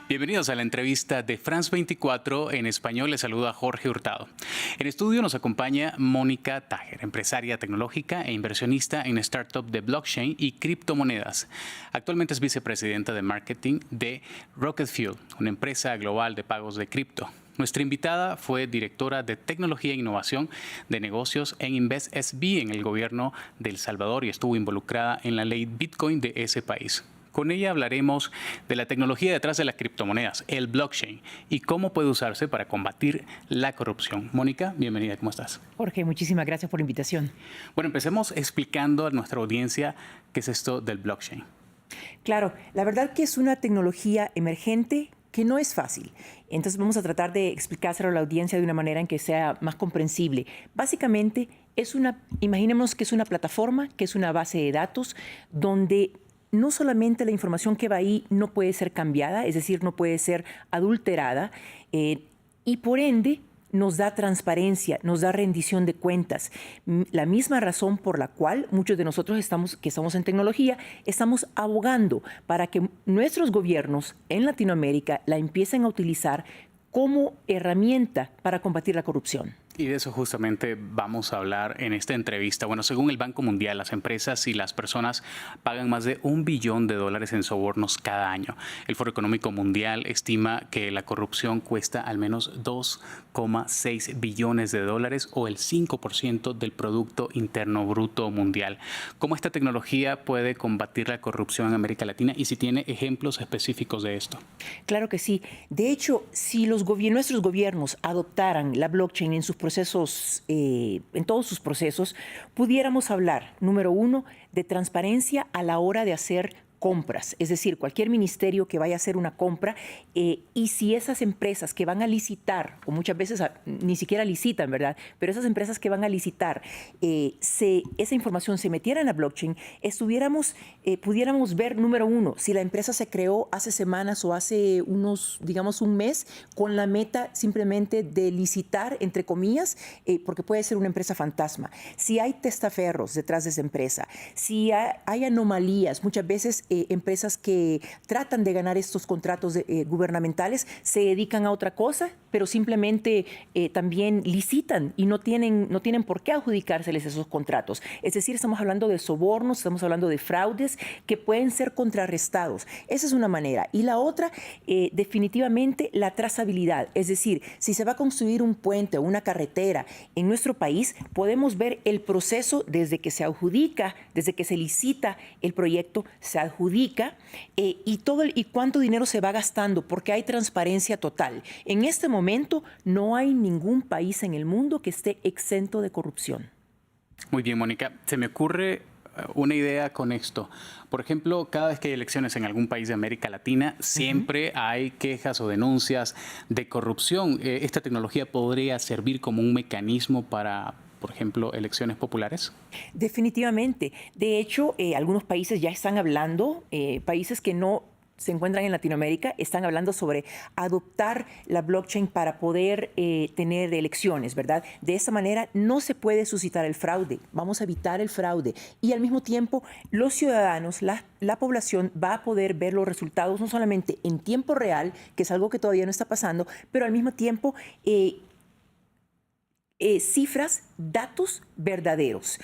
Bienvenidos a la entrevista de France 24. En español les saluda Jorge Hurtado. En estudio nos acompaña Mónica Tajer, empresaria tecnológica e inversionista en startup de blockchain y criptomonedas. Actualmente es vicepresidenta de marketing de Rocket Fuel, una empresa global de pagos de cripto. Nuestra invitada fue directora de Tecnología e Innovación de Negocios en InvestSB en el gobierno de El Salvador y estuvo involucrada en la ley Bitcoin de ese país. Con ella hablaremos de la tecnología detrás de las criptomonedas, el blockchain, y cómo puede usarse para combatir la corrupción. Mónica, bienvenida, ¿cómo estás? Jorge, muchísimas gracias por la invitación. Bueno, empecemos explicando a nuestra audiencia qué es esto del blockchain. Claro, la verdad que es una tecnología emergente que no es fácil. Entonces vamos a tratar de explicárselo a la audiencia de una manera en que sea más comprensible. Básicamente, imaginemos que es una plataforma, que es una base de datos, donde no solamente la información que va ahí no puede ser cambiada, es decir, no puede ser adulterada, y por ende nos da transparencia, nos da rendición de cuentas. La misma razón por la cual muchos de nosotros que estamos en tecnología, estamos abogando para que nuestros gobiernos en Latinoamérica la empiecen a utilizar como herramienta para combatir la corrupción. Y de eso justamente vamos a hablar en esta entrevista. Bueno, según el Banco Mundial, las empresas y las personas pagan más de $1 billón en sobornos cada año. El Foro Económico Mundial estima que la corrupción cuesta al menos $2,6 billones o el 5% del Producto Interno Bruto mundial. ¿Cómo esta tecnología puede combatir la corrupción en América Latina y si tiene ejemplos específicos de esto? Claro que sí. De hecho, si nuestros gobiernos adoptaran la blockchain en sus procesos, en todos sus procesos, pudiéramos hablar, número uno, de transparencia a la hora de hacer compras, es decir, cualquier ministerio que vaya a hacer una compra, y si esas empresas que van a licitar, o muchas veces ni siquiera licitan, ¿verdad? Pero esas empresas que van a licitar, esa información se metiera en la blockchain, pudiéramos ver, número uno, si la empresa se creó hace semanas o hace digamos, un mes, con la meta simplemente de licitar, entre comillas, porque puede ser una empresa fantasma. Si hay testaferros detrás de esa empresa, si hay anomalías, muchas veces empresas que tratan de ganar estos contratos gubernamentales se dedican a otra cosa, pero simplemente también licitan y no tienen por qué adjudicárseles esos contratos. Es decir, estamos hablando de sobornos, estamos hablando de fraudes que pueden ser contrarrestados. Esa es una manera. Y la otra, definitivamente, la trazabilidad. Es decir, si se va a construir un puente o una carretera en nuestro país, podemos ver el proceso desde que se adjudica, desde que se licita el proyecto, se adjudica y cuánto dinero se va gastando, porque hay transparencia total. En este momento no hay ningún país en el mundo que esté exento de corrupción. Muy bien, Mónica. Se me ocurre una idea con esto. Por ejemplo, cada vez que hay elecciones en algún país de América Latina, siempre hay quejas o denuncias de corrupción. ¿Esta tecnología podría servir como un mecanismo para, por ejemplo, elecciones populares? Definitivamente. De hecho, algunos países ya están hablando, países que no se encuentran en Latinoamérica, están hablando sobre adoptar la blockchain para poder tener elecciones, ¿verdad? De esa manera no se puede suscitar el fraude, vamos a evitar el fraude y al mismo tiempo los ciudadanos, la población va a poder ver los resultados no solamente en tiempo real, que es algo que todavía no está pasando, pero al mismo tiempo cifras, datos verdaderos.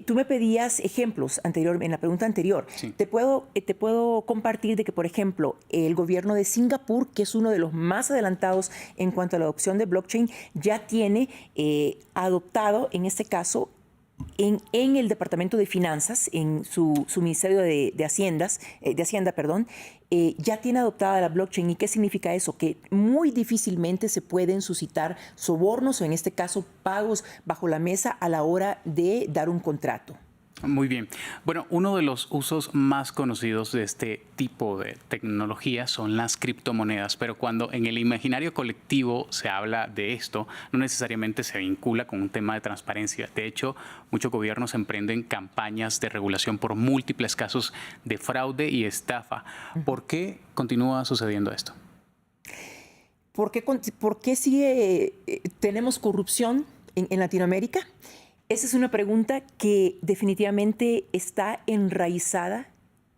Tú me pedías ejemplos en la pregunta anterior. Sí. Te puedo compartir de que, por ejemplo, el gobierno de Singapur, que es uno de los más adelantados en cuanto a la adopción de blockchain, ya tiene adoptado, en este caso, en el Departamento de Finanzas, en su Ministerio de Hacienda, ya tiene adoptada la blockchain. ¿Y qué significa eso? Que muy difícilmente se pueden suscitar sobornos o, en este caso, pagos bajo la mesa a la hora de dar un contrato. Muy bien. Bueno, uno de los usos más conocidos de este tipo de tecnología son las criptomonedas, pero cuando en el imaginario colectivo se habla de esto, no necesariamente se vincula con un tema de transparencia. De hecho, muchos gobiernos emprenden campañas de regulación por múltiples casos de fraude y estafa. ¿Por qué continúa sucediendo esto? ¿Por qué sigue tenemos corrupción en Latinoamérica? Esa es una pregunta que definitivamente está enraizada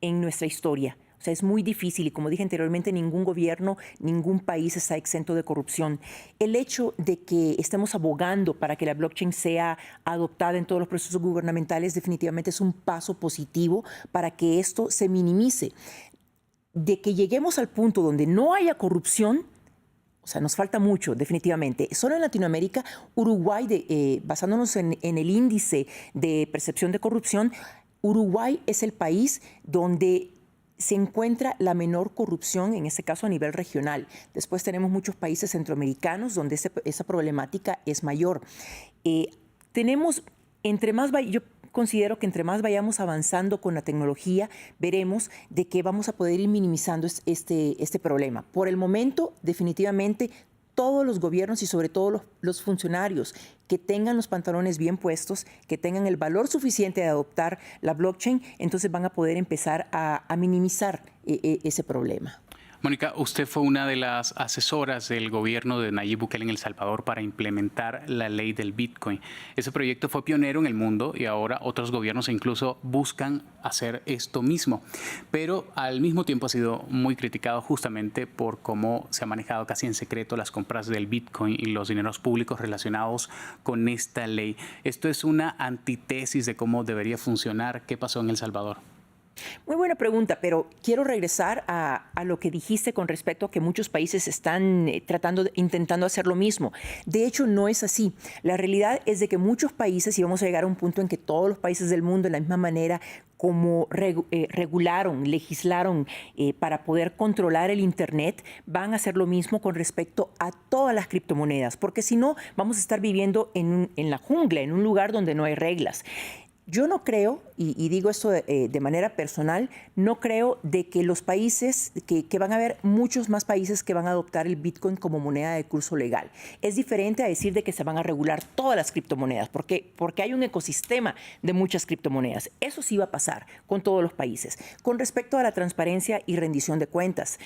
en nuestra historia. O sea, es muy difícil y como dije anteriormente, ningún gobierno, ningún país está exento de corrupción. El hecho de que estemos abogando para que la blockchain sea adoptada en todos los procesos gubernamentales definitivamente es un paso positivo para que esto se minimice. De que lleguemos al punto donde no haya corrupción, o sea, nos falta mucho, definitivamente. Solo en Latinoamérica, Uruguay, basándonos en el índice de percepción de corrupción, Uruguay es el país donde se encuentra la menor corrupción, en este caso a nivel regional. Después tenemos muchos países centroamericanos donde esa problemática es mayor. Yo considero que entre más vayamos avanzando con la tecnología, veremos de que vamos a poder ir minimizando este problema. Por el momento, definitivamente, todos los gobiernos y sobre todo los funcionarios que tengan los pantalones bien puestos, que tengan el valor suficiente de adoptar la blockchain, entonces van a poder empezar a minimizar ese problema. Mónica, usted fue una de las asesoras del gobierno de Nayib Bukele en El Salvador para implementar la ley del Bitcoin. Ese proyecto fue pionero en el mundo y ahora otros gobiernos incluso buscan hacer esto mismo. Pero al mismo tiempo ha sido muy criticado justamente por cómo se ha manejado casi en secreto las compras del Bitcoin y los dineros públicos relacionados con esta ley. Esto es una antítesis de cómo debería funcionar. ¿Qué pasó en El Salvador? Muy buena pregunta, pero quiero regresar a lo que dijiste con respecto a que muchos países están intentando hacer lo mismo. De hecho, no es así. La realidad es de que muchos países, y vamos a llegar a un punto en que todos los países del mundo, de la misma manera como legislaron para poder controlar el Internet, van a hacer lo mismo con respecto a todas las criptomonedas, porque si no, vamos a estar viviendo en la jungla, en un lugar donde no hay reglas. Yo no creo, y digo esto de manera personal, no creo de que los países, que van a haber muchos más países que van a adoptar el Bitcoin como moneda de curso legal. Es diferente a decir de que se van a regular todas las criptomonedas, porque hay un ecosistema de muchas criptomonedas. Eso sí va a pasar con todos los países. Con respecto a la transparencia y rendición de cuentas,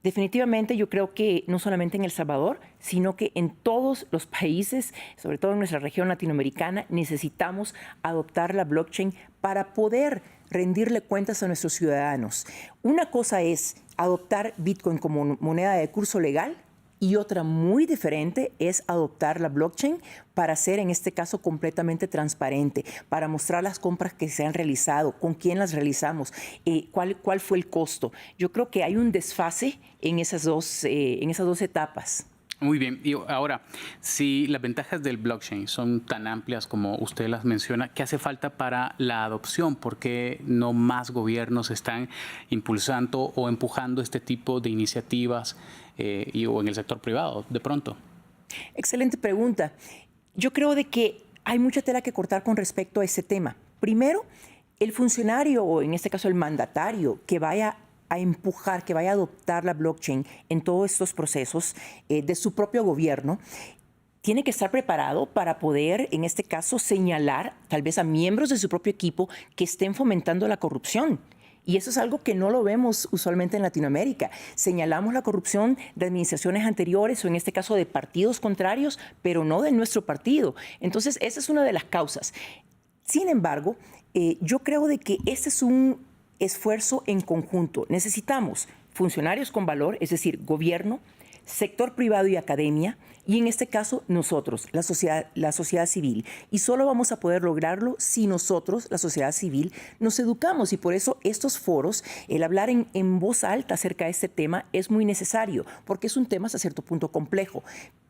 definitivamente yo creo que no solamente en El Salvador, sino que en todos los países, sobre todo en nuestra región latinoamericana, necesitamos adoptar la blockchain para poder rendirle cuentas a nuestros ciudadanos. Una cosa es adoptar Bitcoin como moneda de curso legal y otra muy diferente es adoptar la blockchain para ser, en este caso, completamente transparente, para mostrar las compras que se han realizado, con quién las realizamos, cuál fue el costo. Yo creo que hay un desfase en esas dos etapas. Muy bien. Y ahora, si las ventajas del blockchain son tan amplias como usted las menciona, ¿qué hace falta para la adopción? ¿Por qué no más gobiernos están impulsando o empujando este tipo de iniciativas o en el sector privado de pronto? Excelente pregunta. Yo creo de que hay mucha tela que cortar con respecto a ese tema. Primero, el funcionario, o en este caso el mandatario, que vaya a empujar, que vaya a adoptar la blockchain en todos estos procesos de su propio gobierno, tiene que estar preparado para poder, en este caso, señalar tal vez a miembros de su propio equipo que estén fomentando la corrupción. Y eso es algo que no lo vemos usualmente en Latinoamérica. Señalamos la corrupción de administraciones anteriores o en este caso de partidos contrarios, pero no de nuestro partido. Entonces, esa es una de las causas. Sin embargo, yo creo de que este es un esfuerzo en conjunto. Necesitamos funcionarios con valor, es decir, gobierno, sector privado y academia, y en este caso nosotros, la sociedad civil. Y solo vamos a poder lograrlo si nosotros, la sociedad civil, nos educamos. Y por eso estos foros, el hablar en voz alta acerca de este tema es muy necesario, porque es un tema hasta cierto punto complejo.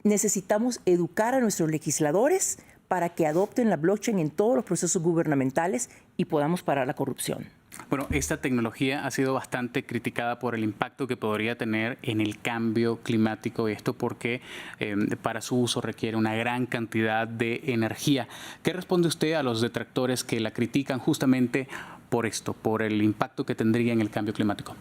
Necesitamos educar a nuestros legisladores para que adopten la blockchain en todos los procesos gubernamentales y podamos parar la corrupción. Bueno, esta tecnología ha sido bastante criticada por el impacto que podría tener en el cambio climático, y esto porque para su uso requiere una gran cantidad de energía. ¿Qué responde usted a los detractores que la critican justamente por esto, por el impacto que tendría en el cambio climático?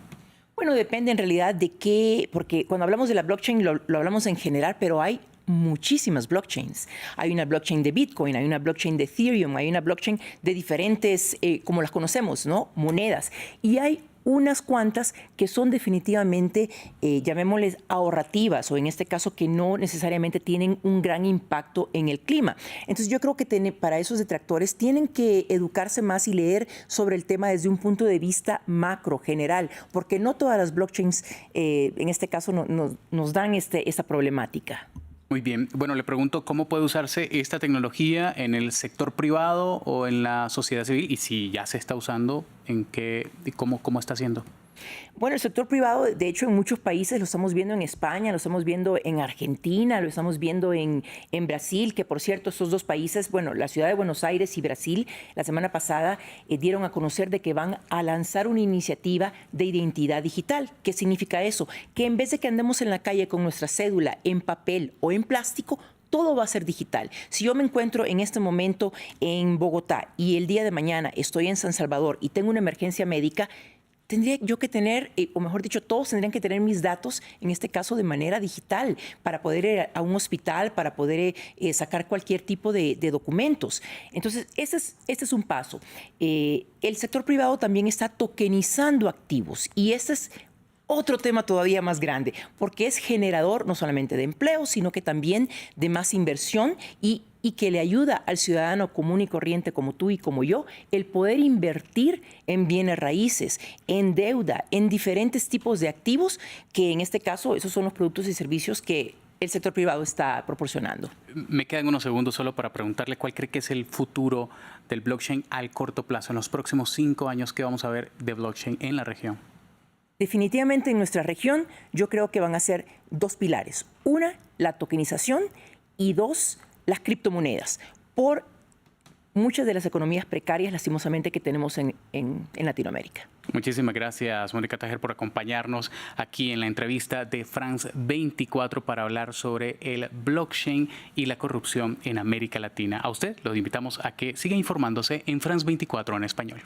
Bueno, depende en realidad de qué, porque cuando hablamos de la blockchain lo hablamos en general, pero hay muchísimas blockchains. Hay una blockchain de Bitcoin, hay una blockchain de Ethereum, hay una blockchain de diferentes, como las conocemos, ¿no? Monedas. Y hay unas cuantas que son definitivamente, llamémosles ahorrativas, o en este caso que no necesariamente tienen un gran impacto en el clima. Entonces yo creo que para esos detractores tienen que educarse más y leer sobre el tema desde un punto de vista macro, general, porque no todas las blockchains en este caso nos dan esta problemática. Muy bien. Bueno, le pregunto cómo puede usarse esta tecnología en el sector privado o en la sociedad civil, y si ya se está usando, en qué, cómo está haciendo. Bueno, el sector privado, de hecho, en muchos países, lo estamos viendo en España, lo estamos viendo en Argentina, lo estamos viendo en Brasil, que por cierto, estos dos países, bueno, la ciudad de Buenos Aires y Brasil, la semana pasada dieron a conocer de que van a lanzar una iniciativa de identidad digital. ¿Qué significa eso? Que en vez de que andemos en la calle con nuestra cédula en papel o en plástico, todo va a ser digital. Si yo me encuentro en este momento en Bogotá y el día de mañana estoy en San Salvador y tengo una emergencia médica, tendría yo que tener, o mejor dicho, todos tendrían que tener mis datos, en este caso de manera digital, para poder ir a un hospital, para poder sacar cualquier tipo de documentos. Entonces, este es un paso. El sector privado también está tokenizando activos, y este es otro tema todavía más grande, porque es generador no solamente de empleo, sino que también de más inversión y que le ayuda al ciudadano común y corriente como tú y como yo el poder invertir en bienes raíces, en deuda, en diferentes tipos de activos, que en este caso esos son los productos y servicios que el sector privado está proporcionando. Me quedan unos segundos solo para preguntarle cuál cree que es el futuro del blockchain al corto plazo. En los próximos 5 años, ¿qué vamos a ver de blockchain en la región? Definitivamente en nuestra región yo creo que van a ser 2 pilares. Una, la tokenización, y 2, las criptomonedas, por muchas de las economías precarias, lastimosamente, que tenemos en Latinoamérica. Muchísimas gracias, Mónica Tajer, por acompañarnos aquí en la entrevista de France 24 para hablar sobre el blockchain y la corrupción en América Latina. A usted lo invitamos a que siga informándose en France 24 en español.